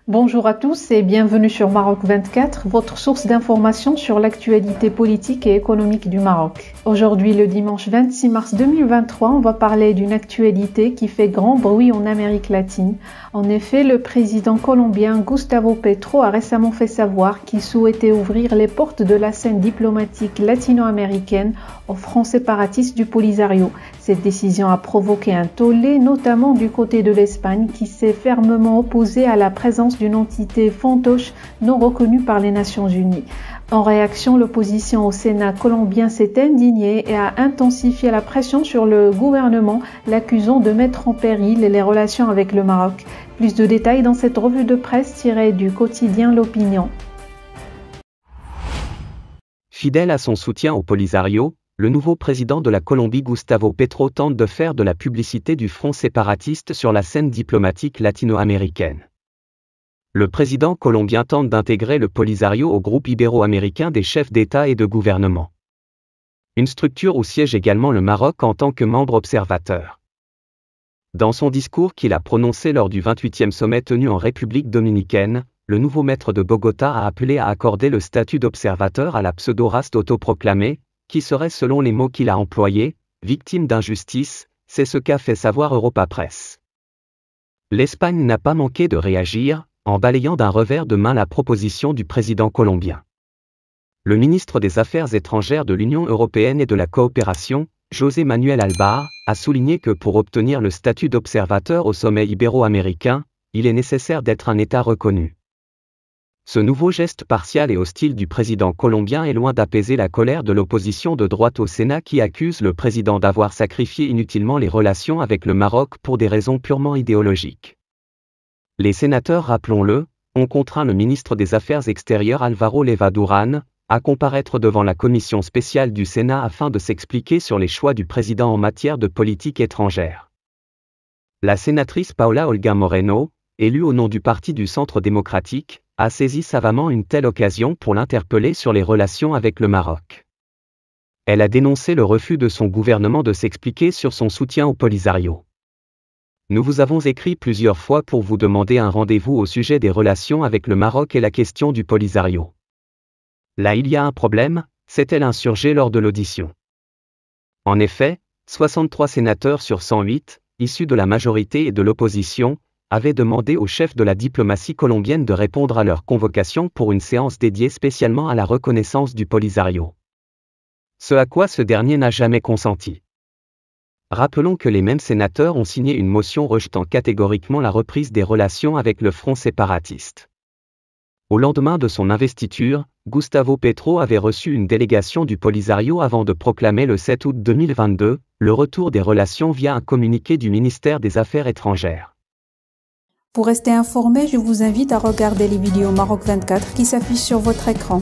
Bonjour à tous et bienvenue sur Maroc 24, votre source d'information sur l'actualité politique et économique du Maroc. Aujourd'hui, le dimanche 26 mars 2023, on va parler d'une actualité qui fait grand bruit en Amérique latine. En effet, le président colombien Gustavo Petro a récemment fait savoir qu'il souhaitait ouvrir les portes de la scène diplomatique latino-américaine aux francs séparatistes du Polisario. Cette décision a provoqué un tollé, notamment du côté de l'Espagne, qui s'est fermement opposée à la présence d'une entité fantoche non reconnue par les Nations Unies. En réaction, l'opposition au Sénat colombien s'est indignée et a intensifié la pression sur le gouvernement, l'accusant de mettre en péril les relations avec le Maroc. Plus de détails dans cette revue de presse tirée du quotidien L'Opinion. Fidèle à son soutien au Polisario, le nouveau président de la Colombie Gustavo Petro tente de faire de la publicité du front séparatiste sur la scène diplomatique latino-américaine. Le président colombien tente d'intégrer le Polisario au groupe ibéro-américain des chefs d'État et de gouvernement. Une structure où siège également le Maroc en tant que membre observateur. Dans son discours qu'il a prononcé lors du 28e sommet tenu en République dominicaine, le nouveau maître de Bogota a appelé à accorder le statut d'observateur à la pseudo-race autoproclamée, qui serait selon les mots qu'il a employés, victime d'injustice, c'est ce qu'a fait savoir Europa Press. L'Espagne n'a pas manqué de réagir, en balayant d'un revers de main la proposition du président colombien. Le ministre des Affaires étrangères de l'Union européenne et de la coopération, José Manuel Albar, a souligné que pour obtenir le statut d'observateur au sommet ibéro-américain, il est nécessaire d'être un État reconnu. Ce nouveau geste partial et hostile du président colombien est loin d'apaiser la colère de l'opposition de droite au Sénat qui accuse le président d'avoir sacrifié inutilement les relations avec le Maroc pour des raisons purement idéologiques. Les sénateurs, rappelons-le, ont contraint le ministre des Affaires extérieures Álvaro Leiva Durán à comparaître devant la commission spéciale du Sénat afin de s'expliquer sur les choix du président en matière de politique étrangère. La sénatrice Paula Holguín Moreno, élue au nom du Parti du Centre démocratique, a saisi savamment une telle occasion pour l'interpeller sur les relations avec le Maroc. Elle a dénoncé le refus de son gouvernement de s'expliquer sur son soutien au Polisario. Nous vous avons écrit plusieurs fois pour vous demander un rendez-vous au sujet des relations avec le Maroc et la question du Polisario. Là il y a un problème, s'est-elle insurgée lors de l'audition. En effet, 63 sénateurs sur 108, issus de la majorité et de l'opposition, avaient demandé au chef de la diplomatie colombienne de répondre à leur convocation pour une séance dédiée spécialement à la reconnaissance du Polisario. Ce à quoi ce dernier n'a jamais consenti. Rappelons que les mêmes sénateurs ont signé une motion rejetant catégoriquement la reprise des relations avec le front séparatiste. Au lendemain de son investiture, Gustavo Petro avait reçu une délégation du Polisario avant de proclamer le 7 août 2022 le retour des relations via un communiqué du ministère des Affaires étrangères. Pour rester informé, je vous invite à regarder les vidéos Maroc 24 qui s'affichent sur votre écran.